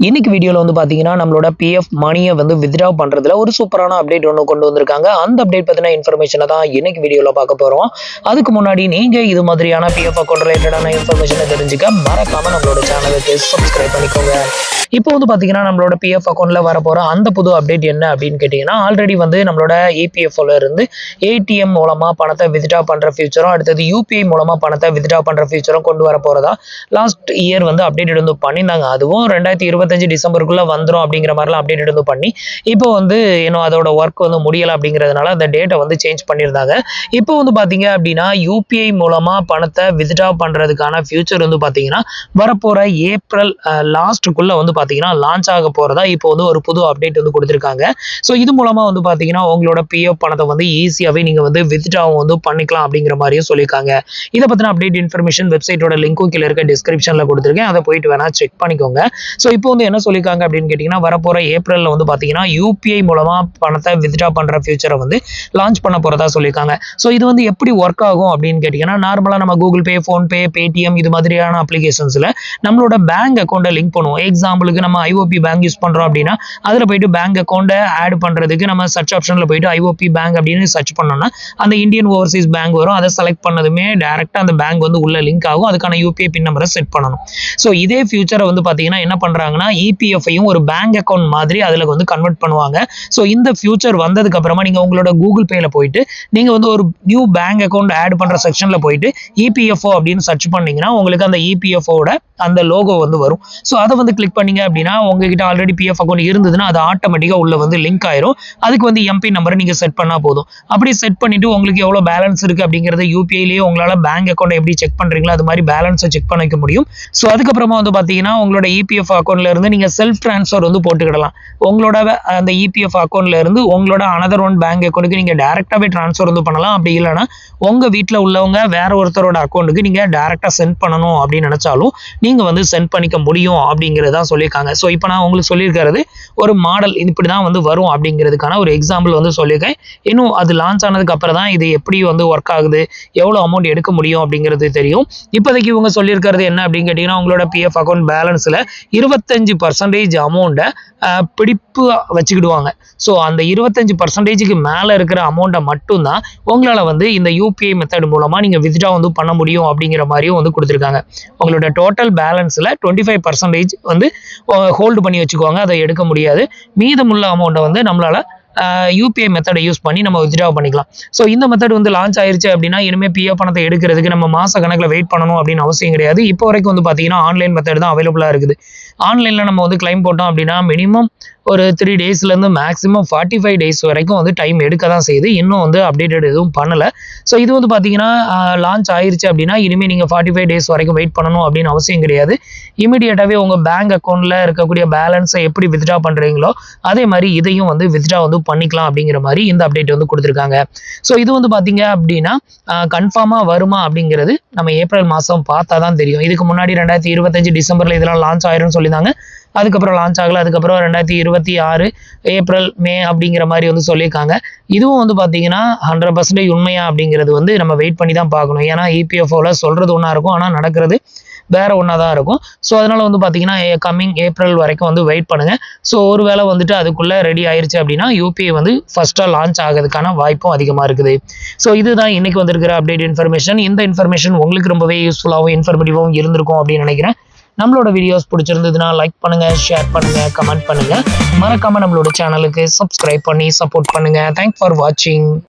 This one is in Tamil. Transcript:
இன்னைக்கு வீடியோல வந்து பாத்தீங்கன்னா நம்மளோட பிஎஃப் மணியை வந்து வித்ட்ரா பண்றதுல ஒரு சூப்பரான அப்டேட் ஒன்று கொண்டு வந்திருக்காங்க. அந்த அப்டேட் பத்தின இன்ஃபர்மேஷனை தான் இன்னைக்கு வீடியோல பார்க்க போறோம். அதுக்கு முன்னாடி நீங்க இது மாதிரியான பிஎஃப் அக்கௌண்ட் ரிலேட்டடான இன்ஃபர்மேஷனை தெரிஞ்சுக்க மறக்காம நம்மளோட சேனலுக்கு சப்ஸ்கிரைப் பண்ணிக்கோங்க. இப்போ வந்து பாத்தீங்கன்னா நம்மளோட பிஎஃப் அக்கௌண்ட்ல வரப்போற அந்த புது அப்டேட் என்ன அப்படின்னு கேட்டீங்கன்னா, ஆல்ரெடி வந்து நம்மளோட இபிஎஃப்ல இருந்து ஏடிஎம் மூலமா பணத்தை வித்ட்ரா பண்ற ஃபியூச்சரும், அடுத்தது யூபிஐ மூலமா பணத்தை வித்ட்ரா பண்ற ஃபியூச்சரும் கொண்டு வர போறதா லாஸ்ட் இயர் வந்து அப்டேட் வந்து பண்ணியிருந்தாங்க. அதுவும் 2025 டிசம்பருக்குள்ள வந்துடும் அப்படிங்கிற மாதிரிலாம் அப்டேட் வந்து பண்ணி இப்போ வந்து இன்னும் அதோட ஒர்க் வந்து முடியலை அப்படிங்கிறதுனால அந்த டேட்டை வந்து சேஞ்ச் பண்ணியிருந்தாங்க. இப்போ வந்து பார்த்தீங்க அப்படின்னா யூபிஐ மூலமா பணத்தை வித்ட்ரா பண்றதுக்கான ஃபியூச்சர் வந்து பார்த்தீங்கன்னா வரப்போற ஏப்ரல் லாஸ்ட்டுக்குள்ள வந்து பார்த்தீங்கன்னா லான்ச் ஆக போறதா இப்போ வந்து ஒரு புது அப்டேட் வந்து கொடுத்துருக்காங்க. ஸோ இது மூலமா வந்து பார்த்தீங்கன்னா உங்களோட பிஎஃப் பணத்தை வந்து ஈஸியாகவே நீங்க வந்து வித்ட்ராவும் வந்து பண்ணிக்கலாம் அப்படிங்கிற மாதிரியும் சொல்லியிருக்காங்க. இதை பத்தின அப்டேட் இன்ஃபர்மேஷன் வெப்சைட்டோட லிங்க்கும் கீழே இருக்க டிஸ்கிரிப்ஷன்ல கொடுத்துருக்கேன். அதை போயிட்டு வேணா செக் பண்ணிக்கோங்க. ஸோ இப்போ வந்து என்ன சொல்லியிருக்காங்க அப்படின்னு கேட்டிங்கன்னா, வரப்போற ஏப்ரலில் வந்து பார்த்தீங்கன்னா யூபிஐ மூலமா பணத்தை வித்ட்ரா பண்ற ஃபியூச்சரை வந்து லான்ச் பண்ண போறதா சொல்லியிருக்காங்க. ஸோ இது வந்து எப்படி ஒர்க் ஆகும் அப்படின்னு கேட்டிங்கன்னா, நார்மலாக நம்ம கூகுள் பே, ஃபோன்பே, பேடிஎம் இது மாதிரியான அப்ளிகேஷன்ஸில் நம்மளோட பேங்க் அக்கௌண்ட்டை லிங்க் பண்ணுவோம். எக்ஸாம்பிளுக்கு நம்ம ஐஓபி பேங்க் யூஸ் பண்ணுறோம் அப்படின்னா அதில் போயிட்டு பேங்க் அக்கௌண்ட்டை ஆட் பண்ணுறதுக்கு நம்ம சர்ச் ஆப்ஷனில் போயிட்டு ஐஓபி பேங்க் அப்படின்னு சர்ச் பண்ணோம்னா அந்த இந்தியன் ஓவர்சீஸ் பேங்க் வரும். அதை செலக்ட் பண்ணதுமே டேரெக்டாக அந்த பேங்க் வந்து உள்ள லிங்க் ஆகும். அதுக்கான யூபிஐ பின் நம்பரை செட் பண்ணணும். ஸோ இதே ஃபியூச்சரை வந்து பார்த்தீங்கன்னா என்ன பண்ணுறாங்கன்னா, இபிஎஃப்ஐயும் ஒரு பேங்க் அக்கௌண்ட் மாதிரி அதில் வந்து கன்வெர்ட் பண்ணுவாங்க. ஸோ இந்த ஃபியூச்சர் வந்ததுக்கு அப்புறமா நீங்கள் உங்களோட கூகுள் பேல போயிட்டு நீங்கள் வந்து ஒரு நியூ பேங்க் அக்கௌண்ட் ஆட் பண்ணுற செக்ஷனில் போயிட்டு இபிஎஃப்ஓ அப்படின்னு சர்ச் பண்ணீங்கன்னா உங்களுக்கு அந்த இபிஎஃப்ஓட அந்த லோகோ வந்து வரும். ஸோ அதை வந்து கிளிக் பண்ணீங்க அப்படின்னா உங்ககிட்ட ஆல்ரெடி பிஎஃப் அக்கௌண்ட் இருந்ததுன்னா அது ஆட்டோமேட்டிக்காக உள்ள வந்து லிங்க் ஆயிரும். அதுக்கு வந்து எம்பி நம்பரை நீங்கள் செட் பண்ணால் போதும். அப்படி செட் பண்ணிட்டு உங்களுக்கு எவ்வளோ பேலன்ஸ் இருக்குது அப்படிங்கிறத யூபிஐலேயே உங்களால் பேங்க் அக்கௌண்ட் எப்படி செக் பண்ணுறீங்களோ அது மாதிரி பேலன்ஸை செக் பண்ணிக்க முடியும். ஸோ அதுக்கப்புறமா வந்து பார்த்தீங்கன்னா உங்களோட இபிஎஃப் அக்கௌண்ட்ல இருந்து நீங்கள் செல்ஃப் ட்ரான்ஸ்ஃபர் வந்து போட்டுக்கிடலாம். உங்களோட அந்த இபிஎஃப் அக்கௌண்ட்ல இருந்து உங்களோட அனதர் ஒன் பேங்க் அக்கௌண்ட்டுக்கு நீங்கள் டேரெக்டாகவே ட்ரான்ஸ்ஃபர் வந்து பண்ணலாம். அப்படி இல்லைன்னா உங்கள் வீட்டில் உள்ளவங்க வேற ஒருத்தரோட அக்கௌண்ட்டுக்கு நீங்கள் டேரெக்டாக சென்ட் பண்ணணும் அப்படின்னு நினச்சாலும் நீங்கள் வந்து சென்ட் பண்ணிக்க முடியும் அப்படிங்கிறதா சொல்லியிருக்காங்க. ஸோ இப்போ நான் உங்களுக்கு சொல்லியிருக்கிறது ஒரு மாடல் இப்படி தான் வந்து வரும் அப்படிங்கிறதுக்கான ஒரு எக்ஸாம்பிள் வந்து சொல்லியிருக்கேன். இன்னும் அது லான்ச் ஆனதுக்கு அப்புறம் தான் இது எப்படி வந்து ஒர்க் ஆகுது, எவ்வளோ அமௌண்ட் எடுக்க முடியும் அப்படிங்கிறது தெரியும். இப்போதைக்கு இவங்க சொல்லியிருக்கிறது என்ன அப்படின்னு கேட்டிங்கன்னா, உங்களோட பிஎஃப் அக்கௌண்ட் பேலன்ஸில் 25% அமௌண்ட்டை பிடிப்பு வச்சுக்கிடுவாங்க. ஸோ அந்த 25%க்கு மேலே இருக்கிற அமௌண்ட்டை மட்டும்தான் உங்களால் வந்து இந்த யூபிஐ மெத்தட் மூலமாக நீங்கள் வித்ட்ரா வந்து பண்ண முடியும் அப்படிங்கிற மாதிரியும் வந்து கொடுத்துருக்காங்க. உங்களோட டோட்டல் பேலன்ஸில் 25% வந்து ஹோல்டு பண்ணி வச்சுக்குவாங்க, அதை எடுக்க முடியாது. மீதமுள்ள அமௌண்ட்டை வந்து நம்மளால் யூபிஐ மெத்தடை யூஸ் பண்ணி நம்ம வித்ட்ரா பண்ணிக்கலாம். ஸோ இந்த மெத்தட் வந்து லான்ச் ஆயிருச்சு அப்படின்னா இனிமேல் பிஎஃப் பணத்தை எடுக்கிறதுக்கு நம்ம மாச கணக்கில் வெயிட் பண்ணணும் அப்படின்னு அவசியம் கிடையாது. இப்போ வரைக்கும் வந்து பார்த்தீங்கன்னா ஆன்லைன் மெத்தட் தான் அவைலபிளாக இருக்குது. ஆன்லைனில் நம்ம வந்து கிளைம் போட்டோம் அப்படின்னா மினிமம் ஒரு 3 டேஸ்லேருந்து மேக்ஸிமம் 45 டேஸ் வரைக்கும் வந்து டைம் எடுக்க தான் செய்யுது. இன்னும் வந்து அப்டேட்டட் எதுவும் பண்ணலை. ஸோ இது வந்து பார்த்தீங்கன்னா லான்ச் ஆயிருச்சு அப்படின்னா இனிமேல் நீங்கள் 45 டேஸ் வரைக்கும் வெயிட் பண்ணணும் அப்படின்னு அவசியம் கிடையாது. இமீடியட்டாகவே உங்கள் பேங்க் அக்கௌண்ட்டில் இருக்கக்கூடிய பேலன்ஸை எப்படி வித்ட்ரா பண்ணுறீங்களோ அதே மாதிரி இதையும் வந்து வித்ட்ரா வந்து பண்ணிக்கலாம் அப்படிங்கிற மாதிரி இந்த அப்டேட் வந்து கொடுத்துருக்காங்க. ஸோ இது வந்து பார்த்தீங்க அப்படின்னா கன்ஃபார்மாக வருமா அப்படிங்கிறது நம்ம ஏப்ரல் மாதம் பார்த்தா தான் தெரியும். இதுக்கு முன்னாடி 2025 டிசம்பரில் இதெல்லாம் லான்ச் ஆயிரும்னு சொல்லியிருந்தாங்க. அதுக்கப்புறம் லான்ச் ஆகலை. அதுக்கப்புறம் 2026 ஏப்ரல் மே அப்படிங்கிற மாதிரி வந்து சொல்லியிருக்காங்க. இதுவும் வந்து பார்த்தீங்கன்னா 100% உண்மையா அப்படிங்கிறது வந்து நம்ம வெயிட் பண்ணி தான் பார்க்கணும். ஏன்னா இபிஎஃப்ஓவில் சொல்கிறது ஒன்றா இருக்கும், ஆனால் நடக்கிறது வேற ஒன்றா தான் இருக்கும். ஸோ அதனால வந்து பார்த்தீங்கன்னா கம்மிங் ஏப்ரல் வரைக்கும் வந்து வெயிட் பண்ணுங்க. ஸோ ஒரு வேளை வந்துட்டு அதுக்குள்ளே ரெடி ஆயிருச்சு அப்படின்னா யூபிஐ வந்து ஃபர்ஸ்ட்டாக லான்ச் ஆகிறதுக்கான வாய்ப்பும் அதிகமாக இருக்குது. ஸோ இதுதான் இன்னைக்கு வந்திருக்கிற அப்டேட் இன்ஃபர்மேஷன். இந்த இன்ஃபர்மேஷன் உங்களுக்கு ரொம்பவே யூஸ்ஃபுல்லாகவும் இன்ஃபர்மேட்டிவாகவும் இருந்திருக்கும் அப்படின்னு நினைக்கிறேன். நம்மளோட வீடியோஸ் பிடிச்சிருந்ததுன்னா லைக் பண்ணுங்க, ஷேர் பண்ணுங்க, கமெண்ட் பண்ணுங்க. மறக்காம நம்மளோட சேனலுக்கு சப்ஸ்கிரைப் பண்ணி சப்போர்ட் பண்ணுங்க. தேங்க்ஸ் ஃபார் வாட்சிங்.